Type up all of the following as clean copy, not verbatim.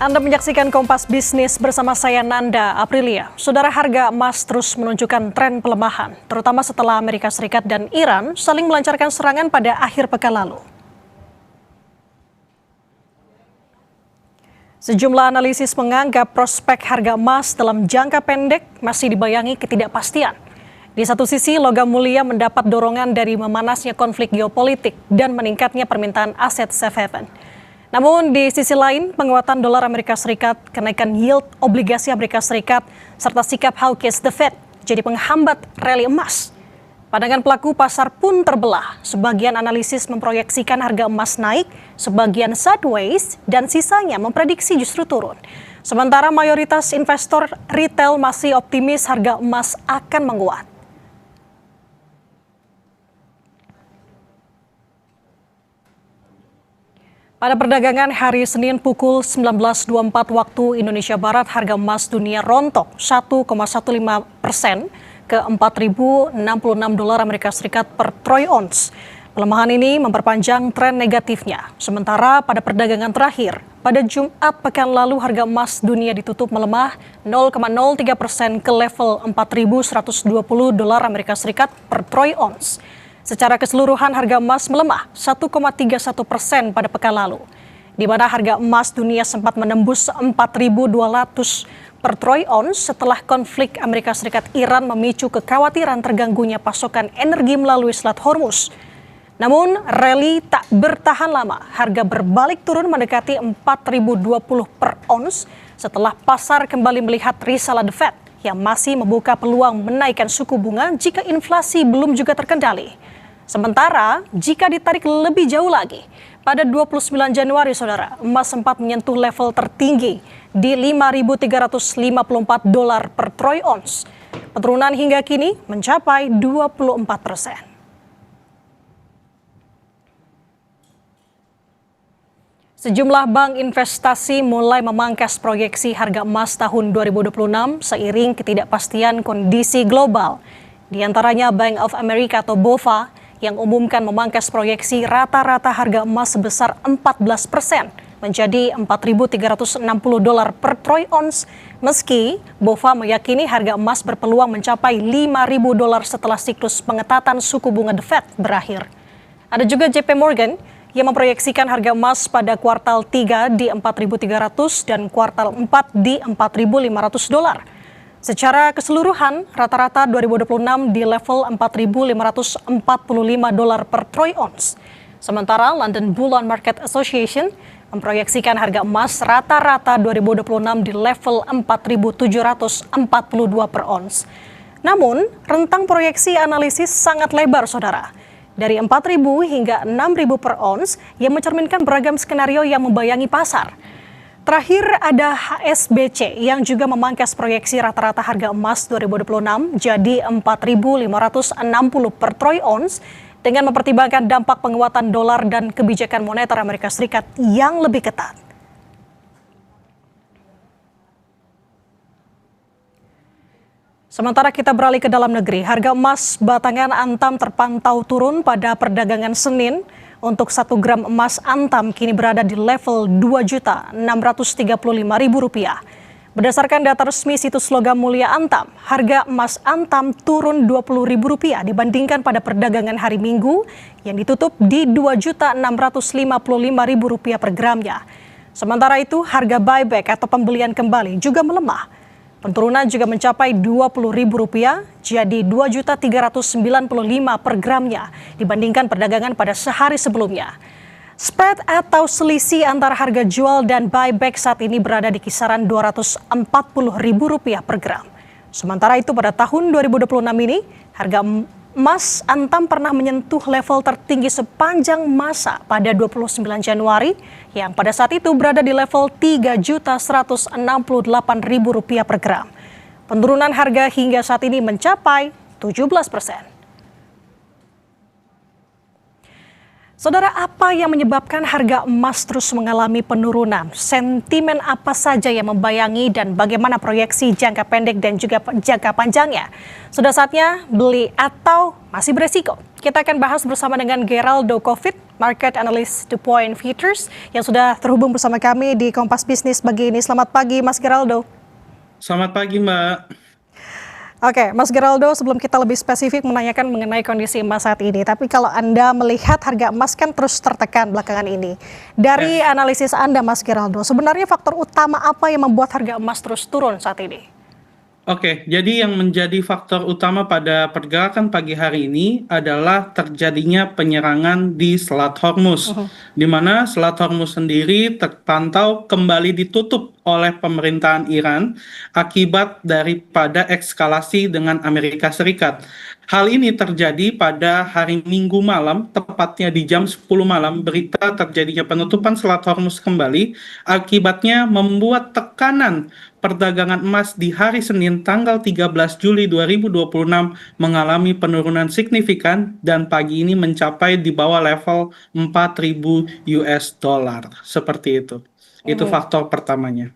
Anda menyaksikan Kompas Bisnis bersama saya Nanda Aprilia. Saudara, harga emas terus menunjukkan tren pelemahan, terutama setelah Amerika Serikat dan Iran saling melancarkan serangan pada akhir pekan lalu. Sejumlah analisis menganggap prospek harga emas dalam jangka pendek masih dibayangi ketidakpastian. Di satu sisi, logam mulia mendapat dorongan dari memanasnya konflik geopolitik dan meningkatnya permintaan aset safe haven. Namun di sisi lain, penguatan dolar Amerika Serikat, kenaikan yield obligasi Amerika Serikat, serta sikap hawkish the Fed jadi penghambat rally emas. Pandangan pelaku pasar pun terbelah. Sebagian analisis memproyeksikan harga emas naik, sebagian sideways, dan sisanya memprediksi justru turun. Sementara mayoritas investor retail masih optimis harga emas akan menguat. Pada perdagangan hari Senin pukul 19.24 waktu Indonesia Barat, harga emas dunia rontok 1,15% ke 4.066 dolar Amerika Serikat per troy ounce. Pelemahan ini memperpanjang tren negatifnya. Sementara pada perdagangan terakhir, pada Jumat pekan lalu harga emas dunia ditutup melemah 0,03% ke level 4.120 dolar Amerika Serikat per troy ounce. Secara keseluruhan harga emas melemah 1,31% pada pekan lalu, di mana harga emas dunia sempat menembus 4.200 per troy ounce setelah konflik Amerika Serikat Iran memicu kekhawatiran terganggunya pasokan energi melalui Selat Hormuz. Namun rally tak bertahan lama, harga berbalik turun mendekati 4.020 per ounce setelah pasar kembali melihat risalah The Fed yang masih membuka peluang menaikkan suku bunga jika inflasi belum juga terkendali. Sementara, jika ditarik lebih jauh lagi, pada 29 Januari, saudara, emas sempat menyentuh level tertinggi di 5.354 dolar per troy ounce. Penurunan hingga kini mencapai 24%. Sejumlah bank investasi mulai memangkas proyeksi harga emas tahun 2026 seiring ketidakpastian kondisi global. Di antaranya Bank of America atau BOFA yang umumkan memangkas proyeksi rata-rata harga emas sebesar 14% menjadi 4.360 dolar per troy ounce, meski BOFA meyakini harga emas berpeluang mencapai 5.000 dolar setelah siklus pengetatan suku bunga The Fed berakhir. Ada juga JP Morgan yang memproyeksikan harga emas pada kuartal 3 di 4.300 dan kuartal 4 di 4.500 dolar. Secara keseluruhan, rata-rata 2026 di level 4.545 dolar per troy ounce. Sementara London Bullion Market Association memproyeksikan harga emas rata-rata 2026 di level 4.742 per ounce. Namun, rentang proyeksi analisis sangat lebar, saudara. Dari 4.000 hingga 6.000 per ounce yang mencerminkan beragam skenario yang membayangi pasar. Terakhir ada HSBC yang juga memangkas proyeksi rata-rata harga emas 2026 jadi 4.560 per troy ounce dengan mempertimbangkan dampak penguatan dolar dan kebijakan moneter Amerika Serikat yang lebih ketat. Sementara kita beralih ke dalam negeri, harga emas batangan Antam terpantau turun pada perdagangan Senin. Untuk 1 gram emas Antam kini berada di level Rp2.635.000. Berdasarkan data resmi situs logam mulia Antam, harga emas Antam turun Rp20.000 dibandingkan pada perdagangan hari Minggu yang ditutup di Rp2.655.000 per gramnya. Sementara itu, harga buyback atau pembelian kembali juga melemah. Penurunan juga mencapai Rp20.000 jadi Rp2.395.000 per gramnya dibandingkan perdagangan pada sehari sebelumnya. Spread atau selisih antara harga jual dan buyback saat ini berada di kisaran Rp240.000 per gram. Sementara itu pada tahun 2026 ini harga emas Antam pernah menyentuh level tertinggi sepanjang masa pada 29 Januari yang pada saat itu berada di level Rp3.168.000 per gram. Penurunan harga hingga saat ini mencapai 17%. Saudara, apa yang menyebabkan harga emas terus mengalami penurunan? Sentimen apa saja yang membayangi dan bagaimana proyeksi jangka pendek dan juga jangka panjangnya? Sudah saatnya beli atau masih beresiko? Kita akan bahas bersama dengan Geraldo Covid, Market Analyst 2 Futures yang sudah terhubung bersama kami di Kompas Bisnis pagi ini. Selamat pagi Mas Geraldo. Selamat pagi Mbak. Oke, Mas Geraldo, sebelum kita lebih spesifik menanyakan mengenai kondisi emas saat ini, tapi kalau Anda melihat harga emas kan terus tertekan belakangan ini. Dari analisis Anda, Mas Geraldo, sebenarnya faktor utama apa yang membuat harga emas terus turun saat ini? Oke, jadi yang menjadi faktor utama pada pergerakan pagi hari ini adalah terjadinya penyerangan di Selat Hormuz, di mana Selat Hormuz sendiri terpantau kembali ditutup oleh pemerintahan Iran akibat daripada eskalasi dengan Amerika Serikat. Hal ini terjadi pada hari Minggu malam, tepatnya di jam 10 malam, berita terjadinya penutupan Selat Hormuz kembali, akibatnya membuat tekanan perdagangan emas di hari Senin tanggal 13 Juli 2026 mengalami penurunan signifikan dan pagi ini mencapai di bawah level 4.000 US dollar. Seperti itu. Itu faktor pertamanya.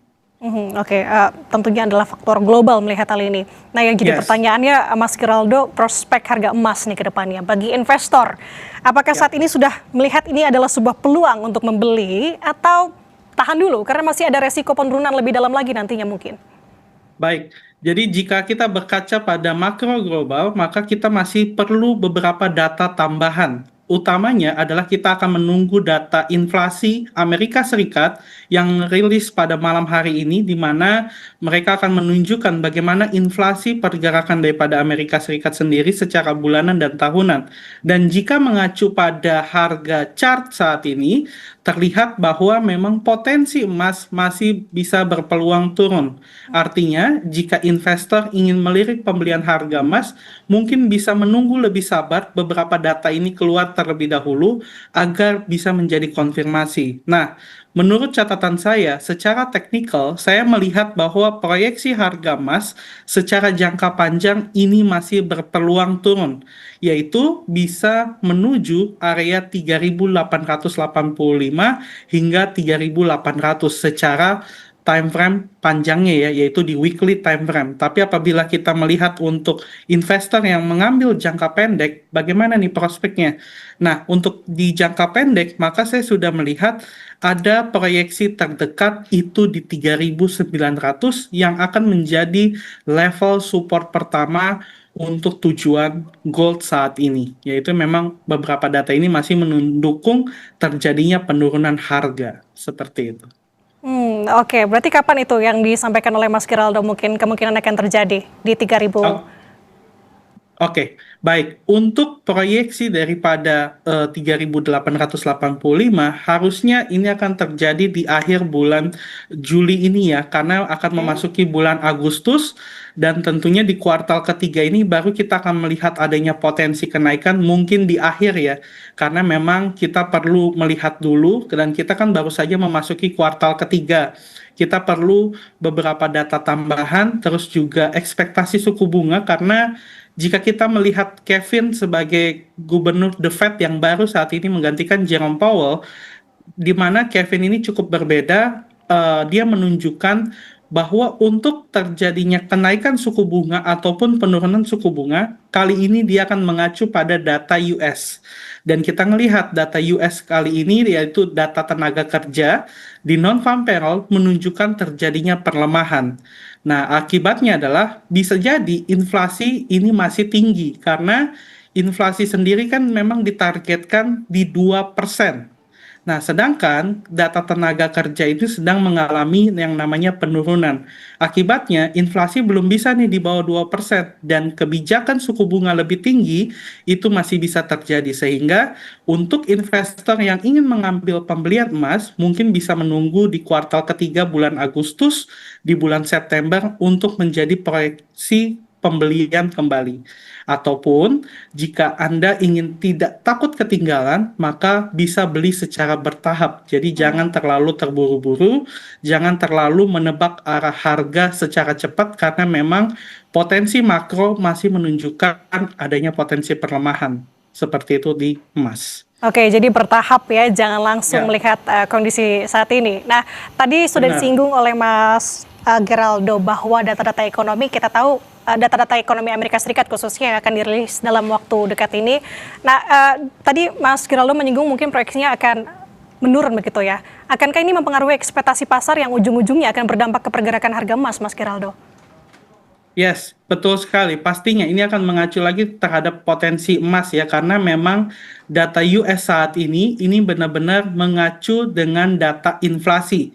Oke, tentunya adalah faktor global melihat hal ini. Nah, yang jadi pertanyaannya, Mas Geraldo, prospek harga emas nih ke depannya bagi investor. Apakah saat ini sudah melihat ini adalah sebuah peluang untuk membeli atau tahan dulu karena masih ada resiko penurunan lebih dalam lagi nantinya mungkin? Baik, jadi jika kita berkaca pada makro global, maka kita masih perlu beberapa data tambahan. Utamanya adalah kita akan menunggu data inflasi Amerika Serikat yang rilis pada malam hari ini, di mana mereka akan menunjukkan bagaimana inflasi pergerakan daripada Amerika Serikat sendiri secara bulanan dan tahunan. Dan jika mengacu pada harga chart saat ini, terlihat bahwa memang potensi emas masih bisa berpeluang turun. Artinya, jika investor ingin melirik pembelian harga emas, mungkin bisa menunggu lebih sabar beberapa data ini keluar terlebih dahulu agar bisa menjadi konfirmasi. Nah, menurut catatan saya, secara teknikal, saya melihat bahwa proyeksi harga emas secara jangka panjang ini masih berpeluang turun, yaitu bisa menuju area 3.885 hingga 3.800 secara time frame panjangnya ya, yaitu di weekly time frame. Tapi apabila kita melihat untuk investor yang mengambil jangka pendek, bagaimana nih prospeknya? Nah, untuk di jangka pendek, maka saya sudah melihat ada proyeksi terdekat itu di 3.900 yang akan menjadi level support pertama untuk tujuan gold saat ini, yaitu memang beberapa data ini masih mendukung terjadinya penurunan harga, seperti itu. Oke, berarti kapan itu yang disampaikan oleh Mas Geraldo mungkin kemungkinan akan terjadi di 3.000? Oke, baik. Untuk proyeksi daripada 3.885 harusnya ini akan terjadi di akhir bulan Juli ini ya, karena akan memasuki bulan Agustus dan tentunya di kuartal ketiga ini baru kita akan melihat adanya potensi kenaikan mungkin di akhir ya, karena memang kita perlu melihat dulu dan kita kan baru saja memasuki kuartal ketiga. Kita perlu beberapa data tambahan, terus juga ekspektasi suku bunga karena jika kita melihat Kevin sebagai gubernur The Fed yang baru saat ini menggantikan Jerome Powell, di mana Kevin ini cukup berbeda, dia menunjukkan bahwa untuk terjadinya kenaikan suku bunga ataupun penurunan suku bunga, kali ini dia akan mengacu pada data US. Dan kita melihat data US kali ini yaitu data tenaga kerja di non-farm payroll menunjukkan terjadinya perlemahan. Nah, akibatnya adalah bisa jadi inflasi ini masih tinggi karena inflasi sendiri kan memang ditargetkan di 2%. Nah, sedangkan data tenaga kerja itu sedang mengalami yang namanya penurunan. Akibatnya, inflasi belum bisa nih di bawah 2% dan kebijakan suku bunga lebih tinggi itu masih bisa terjadi. Sehingga untuk investor yang ingin mengambil pembelian emas, mungkin bisa menunggu di kuartal ketiga bulan Agustus, di bulan September untuk menjadi proyeksi pembelian kembali. Ataupun jika Anda ingin tidak takut ketinggalan, maka bisa beli secara bertahap. Jadi jangan terlalu terburu-buru, jangan terlalu menebak arah harga secara cepat karena memang potensi makro masih menunjukkan adanya potensi perlemahan. Seperti itu di emas. Oke, jadi bertahap ya, jangan langsung melihat kondisi saat ini. Nah, tadi sudah disinggung oleh Mas Geraldo, bahwa data-data ekonomi kita tahu data-data ekonomi Amerika Serikat khususnya yang akan dirilis dalam waktu dekat ini. Nah, tadi Mas Geraldo menyinggung mungkin proyeksinya akan menurun begitu ya. Akankah ini mempengaruhi ekspektasi pasar yang ujung-ujungnya akan berdampak ke pergerakan harga emas, Mas Geraldo? Yes, betul sekali. Pastinya ini akan mengacu lagi terhadap potensi emas ya, karena memang data US saat ini benar-benar mengacu dengan data inflasi.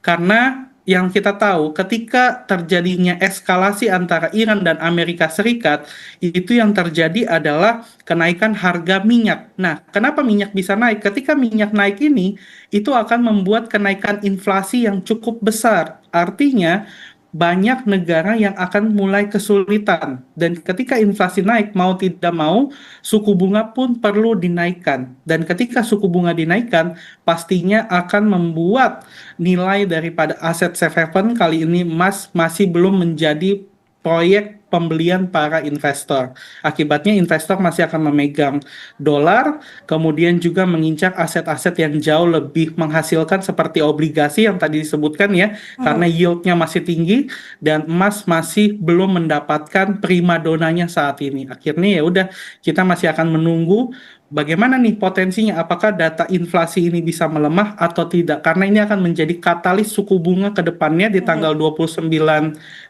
Karena yang kita tahu, ketika terjadinya eskalasi antara Iran dan Amerika Serikat, itu yang terjadi adalah kenaikan harga minyak. Nah, kenapa minyak bisa naik? Ketika minyak naik ini, itu akan membuat kenaikan inflasi yang cukup besar. Artinya, banyak negara yang akan mulai kesulitan. Dan ketika inflasi naik, mau tidak mau, suku bunga pun perlu dinaikkan. Dan ketika suku bunga dinaikkan, pastinya akan membuat nilai daripada aset safe haven kali ini emas masih belum menjadi proyek pembelian para investor. Akibatnya investor masih akan memegang dolar, kemudian juga mengincar aset-aset yang jauh lebih menghasilkan seperti obligasi yang tadi disebutkan ya, karena yieldnya masih tinggi dan emas masih belum mendapatkan primadonanya saat ini. Akhirnya ya udah, kita masih akan menunggu bagaimana nih potensinya, apakah data inflasi ini bisa melemah atau tidak, karena ini akan menjadi katalis suku bunga ke depannya di tanggal 29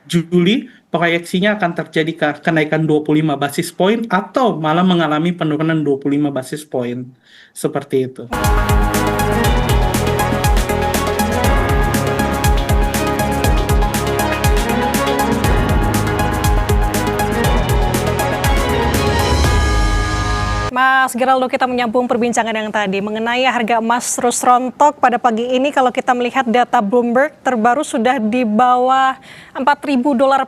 Juli. Proyeksinya akan terjadi kenaikan 25 basis poin atau malah mengalami penurunan 25 basis poin. Seperti itu. Mas Geraldo, kita menyambung perbincangan yang tadi mengenai harga emas terus rontok pada pagi ini. Kalau kita melihat data Bloomberg terbaru sudah di bawah $4.000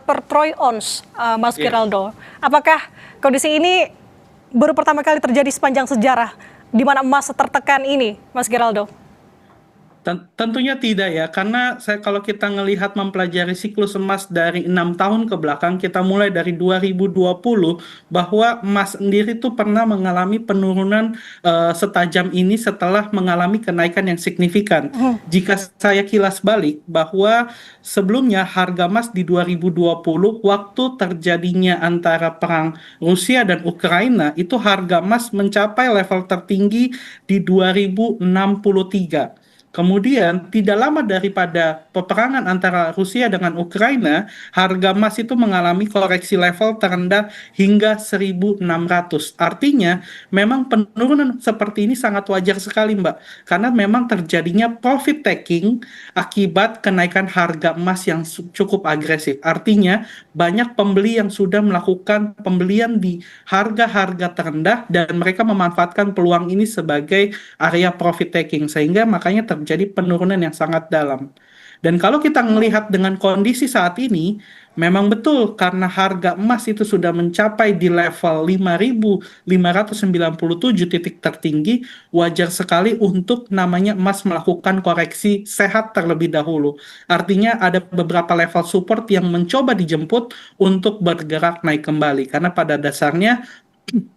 per troy ounce, Mas Geraldo. Apakah kondisi ini baru pertama kali terjadi sepanjang sejarah di mana emas tertekan ini, Mas Geraldo? Tentunya tidak ya, karena kalau kita ngelihat mempelajari siklus emas dari 6 tahun ke belakang, kita mulai dari 2020 bahwa emas sendiri tuh pernah mengalami penurunan setajam ini setelah mengalami kenaikan yang signifikan. Jika saya kilas balik bahwa sebelumnya harga emas di 2020 waktu terjadinya antara perang Rusia dan Ukraina, itu harga emas mencapai level tertinggi di 2063. Kemudian, tidak lama daripada peperangan antara Rusia dengan Ukraina, harga emas itu mengalami koreksi level terendah hingga 1.600. Artinya, memang penurunan seperti ini sangat wajar sekali, Mbak. Karena memang terjadinya profit taking akibat kenaikan harga emas yang cukup agresif. Artinya, banyak pembeli yang sudah melakukan pembelian di harga-harga terendah dan mereka memanfaatkan peluang ini sebagai area profit taking. Sehingga makanya terjadi penurunan yang sangat dalam. Dan kalau kita melihat dengan kondisi saat ini, memang betul karena harga emas itu sudah mencapai di level 5.597 titik tertinggi, wajar sekali untuk namanya emas melakukan koreksi sehat terlebih dahulu. Artinya ada beberapa level support yang mencoba dijemput untuk bergerak naik kembali. Karena pada dasarnya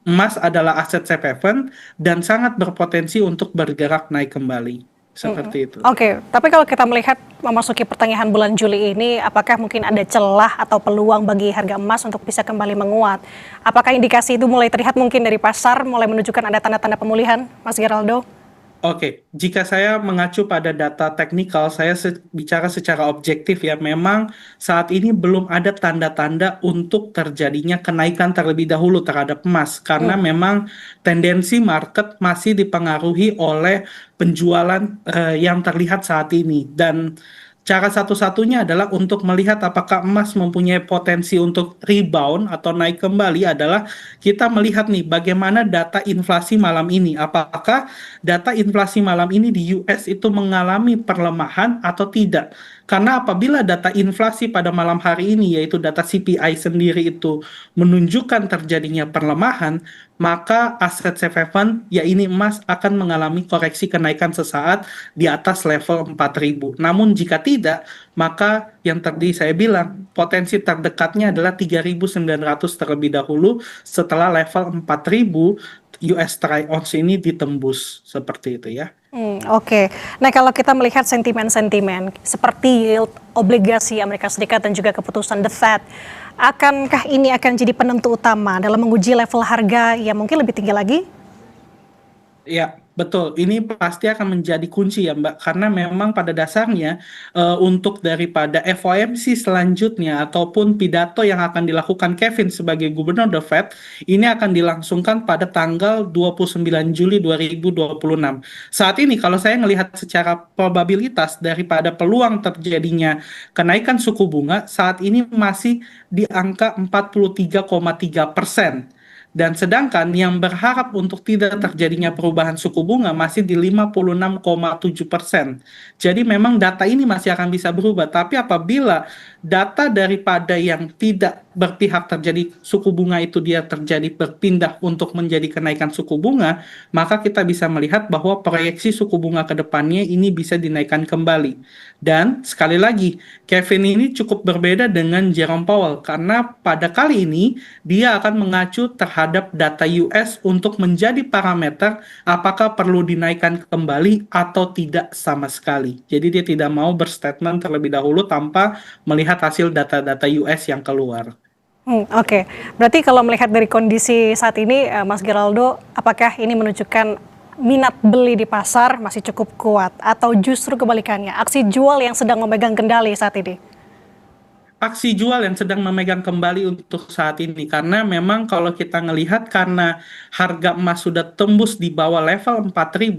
emas adalah aset safe haven dan sangat berpotensi untuk bergerak naik kembali. Seperti itu. Oke, tapi kalau kita melihat memasuki pertengahan bulan Juli ini, apakah mungkin ada celah atau peluang bagi harga emas untuk bisa kembali menguat? Apakah indikasi itu mulai terlihat mungkin dari pasar, mulai menunjukkan ada tanda-tanda pemulihan, Mas Geraldo? Oke, jika saya mengacu pada data teknikal, saya bicara secara objektif ya, memang saat ini belum ada tanda-tanda untuk terjadinya kenaikan terlebih dahulu terhadap emas, karena memang tendensi market masih dipengaruhi oleh penjualan yang terlihat saat ini. Dan cara satu-satunya adalah untuk melihat apakah emas mempunyai potensi untuk rebound atau naik kembali adalah kita melihat nih bagaimana data inflasi malam ini. Apakah data inflasi malam ini di US itu mengalami perlemahan atau tidak? Karena apabila data inflasi pada malam hari ini, yaitu data CPI sendiri itu menunjukkan terjadinya perlemahan, maka aset safe haven, ya ini emas akan mengalami koreksi kenaikan sesaat di atas level 4.000. Namun jika tidak, maka yang tadi saya bilang, potensi terdekatnya adalah 3.900 terlebih dahulu setelah level 4.000 US troy ounce ini ditembus. Seperti itu ya. Oke. Nah, kalau kita melihat sentimen-sentimen seperti yield obligasi Amerika Serikat dan juga keputusan The Fed, akankah ini akan jadi penentu utama dalam menguji level harga yang mungkin lebih tinggi lagi? Ya, betul. Ini pasti akan menjadi kunci ya, Mbak, karena memang pada dasarnya untuk daripada FOMC selanjutnya ataupun pidato yang akan dilakukan Kevin sebagai gubernur The Fed, ini akan dilangsungkan pada tanggal 29 Juli 2026. Saat ini kalau saya melihat secara probabilitas daripada peluang terjadinya kenaikan suku bunga, saat ini masih di angka 43,3%. Dan sedangkan yang berharap untuk tidak terjadinya perubahan suku bunga masih di 56,7%. Jadi memang data ini masih akan bisa berubah. Tapi apabila data daripada yang tidak berpihak terjadi suku bunga itu dia terjadi berpindah untuk menjadi kenaikan suku bunga, maka kita bisa melihat bahwa proyeksi suku bunga ke depannya ini bisa dinaikkan kembali. Dan sekali lagi, Kevin ini cukup berbeda dengan Jerome Powell karena pada kali ini dia akan mengacu terhadap data US untuk menjadi parameter apakah perlu dinaikkan kembali atau tidak sama sekali. Jadi dia tidak mau berstatement terlebih dahulu tanpa melihat hasil data-data US yang keluar. Oke. Berarti kalau melihat dari kondisi saat ini, Mas Geraldo, apakah ini menunjukkan minat beli di pasar masih cukup kuat atau justru kebalikannya, aksi jual yang sedang memegang kendali saat ini? Aksi jual yang sedang memegang kembali untuk saat ini karena memang kalau kita ngelihat karena harga emas sudah tembus di bawah level 4.000,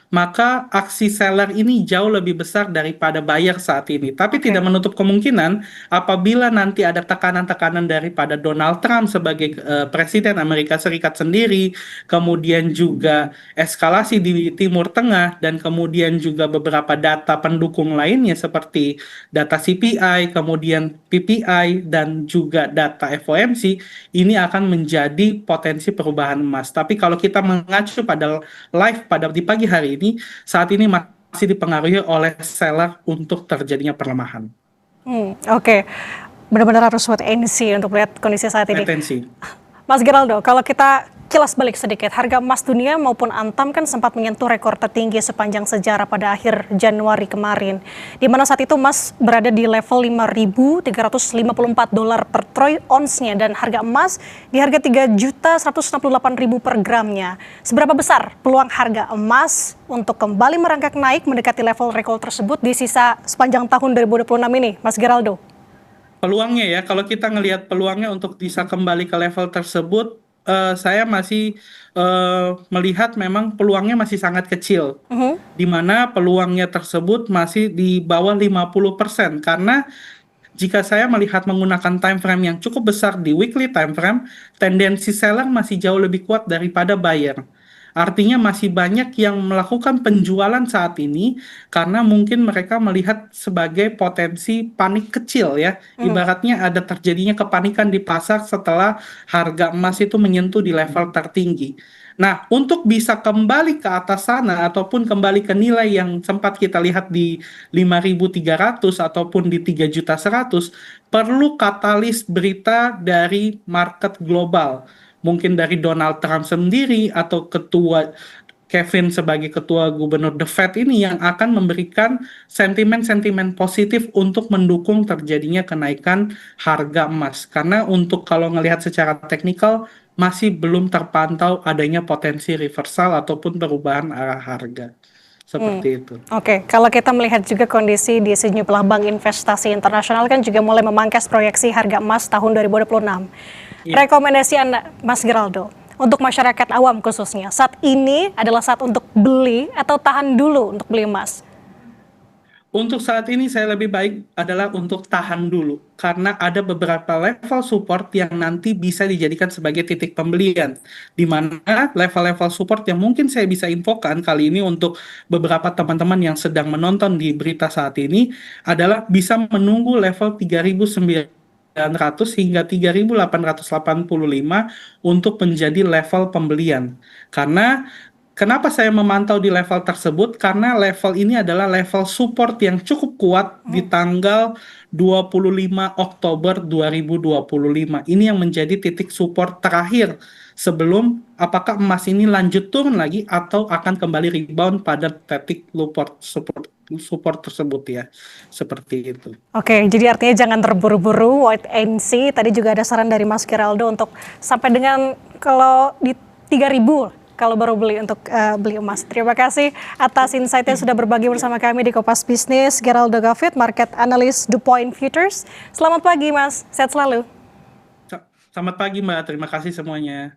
maka aksi seller ini jauh lebih besar daripada buyer saat ini. Tapi Oke. tidak menutup kemungkinan apabila nanti ada tekanan-tekanan daripada Donald Trump sebagai presiden Amerika Serikat sendiri, kemudian juga eskalasi di Timur Tengah dan kemudian juga beberapa data pendukung lainnya seperti data CPI, kemudian PPI, dan juga data FOMC, ini akan menjadi potensi perubahan emas. Tapi kalau kita mengacu pada live pada di pagi hari ini, saat ini masih dipengaruhi oleh seller untuk terjadinya perlemahan. Oke. Benar-benar harus wait and see untuk melihat kondisi saat ini. Retensi. Mas Geraldo, kalau kita kilas balik sedikit, harga emas dunia maupun Antam kan sempat menyentuh rekor tertinggi sepanjang sejarah pada akhir Januari kemarin. Di mana saat itu emas berada di level 5.354 dolar per troy onsnya dan harga emas di harga 3.168.000 per gramnya. Seberapa besar peluang harga emas untuk kembali merangkak naik mendekati level rekor tersebut di sisa sepanjang tahun 2026 ini, Mas Geraldo? Peluangnya ya, kalau kita ngelihat peluangnya untuk bisa kembali ke level tersebut, saya masih melihat memang peluangnya masih sangat kecil. Di mana peluangnya tersebut masih di bawah 50%. Karena jika saya melihat menggunakan time frame yang cukup besar di weekly time frame, tendensi seller masih jauh lebih kuat daripada buyer. Artinya masih banyak yang melakukan penjualan saat ini karena mungkin mereka melihat sebagai potensi panik kecil ya. Ibaratnya ada terjadinya kepanikan di pasar setelah harga emas itu menyentuh di level tertinggi. Nah, untuk bisa kembali ke atas sana ataupun kembali ke nilai yang sempat kita lihat di 5.300 ataupun di 3.100.000, perlu katalis berita dari market global. Mungkin dari Donald Trump sendiri atau ketua Kevin sebagai ketua gubernur The Fed ini yang akan memberikan sentimen-sentimen positif untuk mendukung terjadinya kenaikan harga emas. Karena untuk kalau ngelihat secara teknikal masih belum terpantau adanya potensi reversal ataupun perubahan arah harga. Seperti itu. Oke, kalau kita melihat juga kondisi di sejumlah bank investasi internasional kan juga mulai memangkas proyeksi harga emas tahun 2026. Iya. Rekomendasi Anda, Mas Geraldo, untuk masyarakat awam khususnya, saat ini adalah saat untuk beli atau tahan dulu untuk beli emas? Untuk saat ini saya lebih baik adalah untuk tahan dulu karena ada beberapa level support yang nanti bisa dijadikan sebagai titik pembelian. Di mana level-level support yang mungkin saya bisa infokan kali ini untuk beberapa teman-teman yang sedang menonton di berita saat ini adalah bisa menunggu level 3.900 hingga 3.885 untuk menjadi level pembelian. Karena Kenapa saya memantau di level tersebut? Karena level ini adalah level support yang cukup kuat di tanggal 25 Oktober 2025. Ini yang menjadi titik support terakhir sebelum apakah emas ini lanjut turun lagi atau akan kembali rebound pada titik support tersebut ya. Seperti itu. Oke, jadi artinya jangan terburu-buru wait and see. Tadi juga ada saran dari Mas Geraldo untuk sampai dengan kalau di 3.000 kalau baru beli untuk beli emas. Terima kasih atas insight-nya sudah berbagi bersama kami di Kompas Bisnis. Geraldo Gafit, Market Analyst The Point Futures. Selamat pagi Mas, sehat selalu. Selamat pagi Mbak, terima kasih semuanya.